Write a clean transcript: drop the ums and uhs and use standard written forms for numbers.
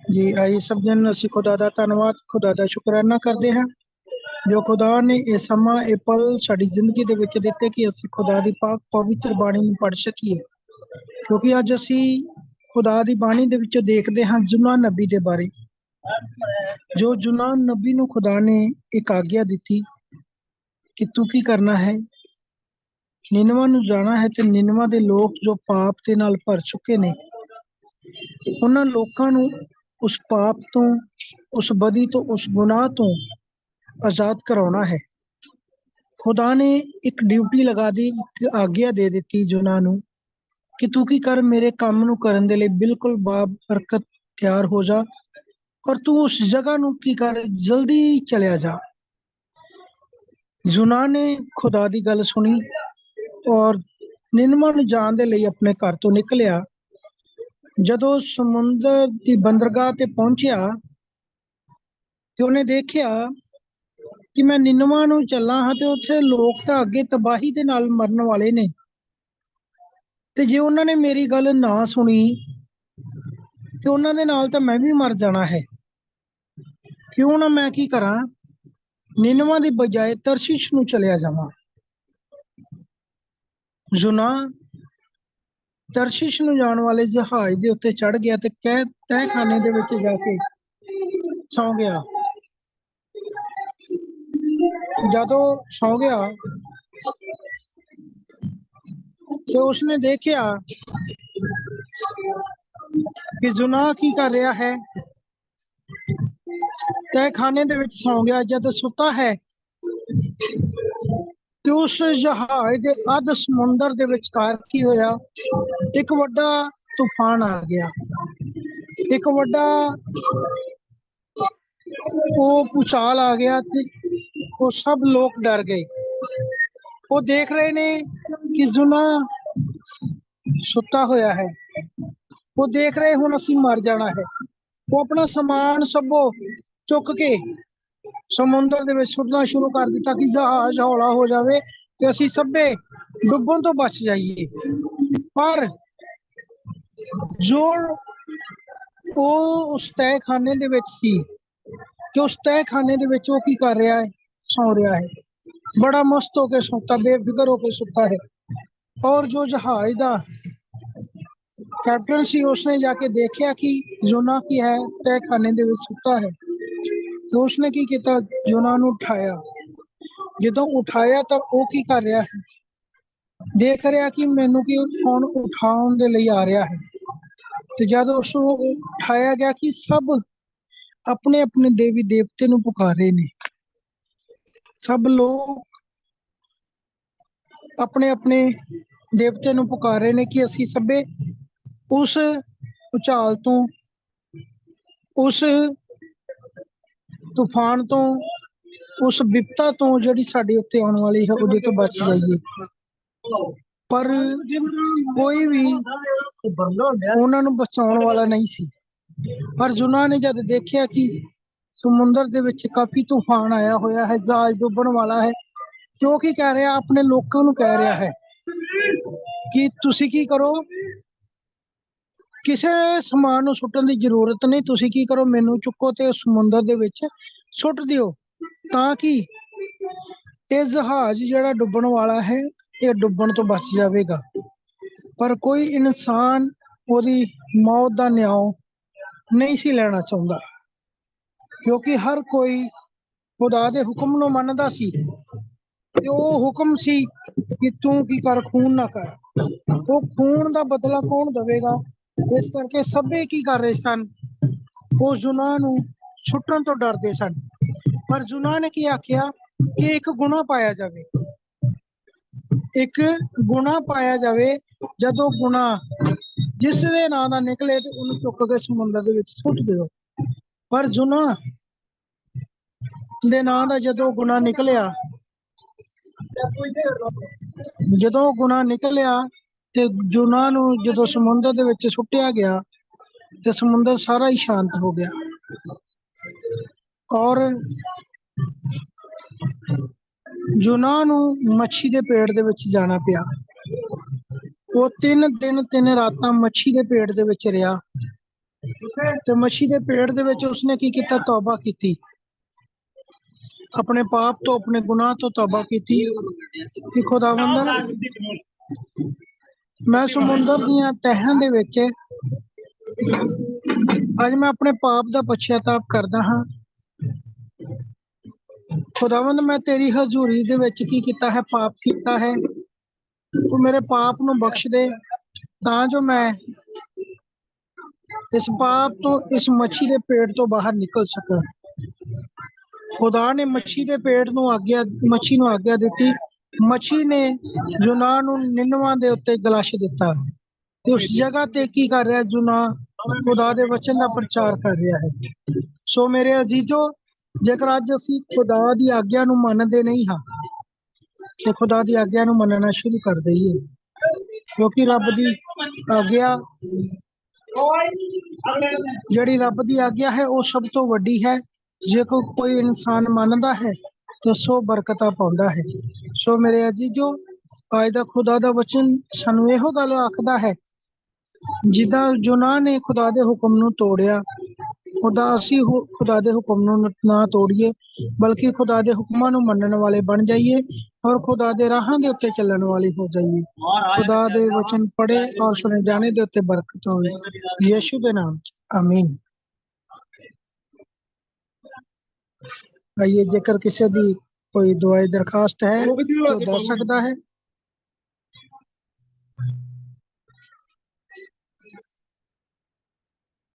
जी आइए सब जन ਅਸੀਂ खुदा ਦਾ ਧੰਨਵਾਦ खुदा ਦਾ ਸ਼ੁਕਰਾਨਾ ਕਰਦੇ ਹਾਂ ਜੋ खुदा ने ਇਹ ਸਮਾਂ ਇਹ ਪਲ ਸਾਡੀ ਜ਼ਿੰਦਗੀ ਦੇ ਵਿੱਚ ਦਿੱਤੇ ਕਿ ਅਸੀਂ खुदा ਦੀ ਪਾਕ ਪਵਿੱਤਰ ਬਾਣੀ ਨੂੰ ਪੜ੍ਹ ਸਕੀਏ ਕਿਉਂਕਿ ਅੱਜ ਅਸੀਂ खुदा ਦੀ ਬਾਣੀ ਦੇ ਵਿੱਚੋਂ ਦੇਖਦੇ ਹਾਂ ਯੂਨਾ ਨਬੀ ਦੇ ਬਾਰੇ ਜੋ ਯੂਨਾ ਨਬੀ ਨੂੰ खुदा ਨੇ ਇੱਕ ਆਗਿਆ ਦਿੱਤੀ ਕਿ ਤੂੰ ਕੀ ਕਰਨਾ ਹੈ ਨਿਨਵਾ ਨੂੰ ਜਾਣਾ ਹੈ ਤੇ ਨਿਨਵਾ ਦੇ ਲੋਕ ਜੋ ਪਾਪ ਦੇ ਨਾਲ ਭਰ ਚੁੱਕੇ ਨੇ ਉਹਨਾਂ ਲੋਕਾਂ ਨੂੰ ਉਸ ਪਾਪ ਤੋਂ ਉਸ ਬਦੀ ਤੋਂ ਉਸ ਗੁਨਾਹ ਤੋਂ ਆਜ਼ਾਦ ਕਰਾਉਣਾ ਹੈ खुदा ने एक ड्यूटी लगा दी एक आज्ञा दे दी जुना नू कि तू की कर मेरे काम नू करन दे लई बिल्कुल बाबरकत तैयार हो जा और तू उस जगह नू की कर जल्दी चलिया जा जुना ने खुदा दी गल सुनी और निनवा नू जाण दे लई अपने घर तो निकलिया जदों समुंदर दी बंदरगाह ते पहुंचिया ते उन्हें देखिया कि मैं निनवा नू चला हाँ ते उत्थे लोग तां अगे तबाही दे नाल मरन वाले ने ते जे उन्हां ने मेरी गल ना सुनी ते उन्हां दे नाल तां मैं भी मर जाना है क्यों ना मैं की करा निनवा दी बजाय तरशीश नू चलिया जावां जुना तरशीश नू जाण वाले जहाज दे उत्ते चढ़ गया ते तहखाने दे विच जाके सौ गया जदों सौ गया तो उसने देखिया कि जुना की कर रहा है तहखाने दे विच सौ गया जद सुता है ते उस जहाज दे अध समुंदर दे विचकार की होया एक वड्डा तूफान आ गया एक वड्डा वो भूचाल आ गया ते वो सब लोग डर गए वो देख रहे ने कि जुना सुता होया है वो देख रहे हुण असीं मर जाना है वो अपना समान सबो चुक के समुंदर दे विच सुੱਟਣਾ शुरू कर दिता कि जहाज हौला हो जावे ते असीं सभे डुੱਬਣ तो बच जाइए पर जो वो उस तहखाने दे विच सी कि उस तहखाने दे विच वो की कर रहा है सौ रहा है बड़ा मस्त होके सोता बेफिक्र होके सुता है और जो जहाज दा कैप्टन सी उसने जाके देखा कि जोना की है तहखाने दे विच सुता है तो उसने की किया जोना नू उठाया जदों उठाया तो वो की कर रहा है देख रहा कि मैनू कि कौन उठाउण दे लई आ रहा है तो जब उसको उठाया गया कि सब अपने अपने देवी देवते नू पुकारे ने सब लोग अपने अपने देवते नू पुकारे ने कि असी सबे उस उचाल तो उस तूफान तो उस विपता तो जिहड़ी साडे उत्ते आउण वाली है उहदे तो बच जाइए पर कोई भी उन्हां नू बचाउण वाला नहीं सी पर जुना ने जद देखिया कि समुंदर दे विच काफी तूफान आया होया है जहाज डुੱਬਣ वाला है तो की कह रहा अपने लोकां नू कह रहा है कि तुसी की करो किसी समान नू सुੱਟਣ ਦੀ जरूरत नहीं तुसी की करो मैनू चुको ते समुंदर दे विच सुੱਟ दिओ तां कि ये जहाज जिहड़ा डुੱਬਣ वाला है ये डुੱਬਣ तो बच जाएगा पर कोई इंसान ओदी मौत दा न्याय नहीं सी लेना चाहुंदा क्योंकि हर कोई खुदा दे हुक्म नू मनदा सी ते ओ हुक्म सी कि तू की कर खून ना कर वो खून दा बदला कौन देवेगा इस करके सभे की कर रहे सन वो जुना नू छुट्टण तो डरदे सन पर जुना ने की आख्या कि एक गुना पाया जावे एक गुना पाया जावे जदों गुना जिस दे नां दा निकले ते उन्हें चुक के समुंदर दे विच सुੱਟ दिओ पर जुना दे नां दा जदों गुना निकलिया जदों गुना निकलिया ते जुना नू जदों समुंदर दे विच सुੱਟਿਆ गया ते समुंदर सारा ही शांत हो गया और जुना नू मच्छी दे पेट दे विच जाना पिया वो 3 दिन 3 रातां मच्छी दे पेट दे विच रहा ਤੇ ਮੱਛੀ ਦੇ ਪੇਟ ਦੇ ਵਿੱਚ ਉਸਨੇ ਕੀ ਕੀਤਾ? ਤੌਬਾ ਕੀਤੀ, ਆਪਣੇ ਪਾਪ ਤੋਂ, ਆਪਣੇ ਗੁਨਾਹ ਤੋਂ ਤੌਬਾ ਕੀਤੀ ਕਿ ਖੁਦਾਵੰਦ, ਮੈਂ ਸਮੁੰਦਰ ਦੀਆਂ ਤਹਿਾਂ ਦੇ ਵਿੱਚ ਅੱਜ ਮੈਂ ਆਪਣੇ ਪਾਪ ਦਾ ਪਛਤਾਵਾ ਕਰਦਾ ਹਾਂ। ਖੁਦਾਵੰਦ, ਮੈਂ ਤੇਰੀ ਹਜ਼ੂਰੀ ਦੇ ਵਿੱਚ ਕੀ ਕੀਤਾ ਹੈ? ਪਾਪ ਕੀਤਾ ਹੈ। ਤੂੰ ਮੇਰੇ ਪਾਪ ਨੂੰ ਬਖਸ਼ ਦੇ ਤਾਂ ਜੋ ਮੈਂ ਇਸ ਪਾਪ ਤੋਂ, ਇਸ ਮੱਛੀ ਦੇ ਪੇਟ ਤੋਂ ਬਾਹਰ ਨਿਕਲ ਸਕਾਂ। ਖੁਦਾ ਨੇ ਮੱਛੀ ਨੂੰ ਆਗਿਆ ਦਿੱਤੀ। ਮੱਛੀ ਨੇ ਯੂਨਾਹ ਨੂੰ ਨਿਨਵਾ ਦੇ ਉੱਤੇ ਗਲਾਸ਼ ਦਿੱਤਾ ਤੇ ਉਸ ਜਗ੍ਹਾ ਤੇ ਕੀ ਕਰ ਰਿਹਾ? ਯੂਨਾਹ ਖੁਦਾ ਦੇ ਵਚਨ ਦਾ ਪ੍ਰਚਾਰ ਕਰ ਰਿਹਾ ਹੈ। ਸੋ ਮੇਰੇ ਅਜ਼ੀਜ਼ੋ, ਜੇਕਰ ਅੱਜ ਅਸੀਂ ਖੁਦਾ ਦੀ ਆਗਿਆ ਨੂੰ ਮੰਨਦੇ ਨਹੀਂ ਹਾਂ ਤੇ ਖੁਦਾ ਦੀ ਆਗਿਆ ਨੂੰ ਮੰਨਣਾ ਸ਼ੁਰੂ ਕਰ ਦਈਏ, ਕਿਉਂਕਿ ਰੱਬ ਦੀ ਆਗਿਆ, ਜਿਹੜੀ ਰੱਬ ਦੀ ਆਗਿਆ ਹੈ, ਉਹ ਸਭ ਤੋਂ ਵੱਡੀ ਹੈ। ਜੇ ਕੋਈ ਇਨਸਾਨ ਮੰਨਦਾ ਹੈ ਤਾਂ ਸੋ ਬਰਕਤਾਂ ਪਾਉਂਦਾ ਹੈ। ਸੋ ਮੇਰੇ ਅਜ਼ੀਜ਼ੋ, ਅੱਜ ਦਾ ਖੁਦਾ ਦਾ ਵਚਨ ਸਾਨੂੰ ਇਹੋ ਗੱਲ ਆਖਦਾ ਹੈ, ਜਿੱਦਾਂ ਯੂਨਾਹ ਨੇ ਖੁਦਾ ਦੇ ਹੁਕਮ ਨੂੰ ਤੋੜਿਆ, ਅਸੀਂ ਖੁਦਾ ਦੇ ਹੁਕਮ ਨੂੰ ਨਾ ਤੋੜੀਏ, ਬਲਕਿ ਖੁਦਾ ਦੇ ਹੁਕਮਾਂ ਨੂੰ ਮੰਨਣ ਵਾਲੇ ਬਣ ਜਾਈਏ ਔਰ ਖੁਦਾ ਦੇ ਰਾਹਾਂ ਦੇ ਉੱਤੇ ਚੱਲਣ ਵਾਲੇ ਹੋ ਜਾਈਏ। ਖੁਦਾ ਦੇ ਵਚਨ ਪੜ੍ਹੇ ਔਰ ਸੁਣੇ ਜਾਣੇ ਦੇ ਉੱਤੇ ਬਰਕਤ ਹੋਵੇ, ਯीशु ਦੇ ਨਾਮ 'ਚ ਆਮੀਨ। ਆइए, जेकर किसी दी कोई दुआई दरखास्त है तो दस सकता है।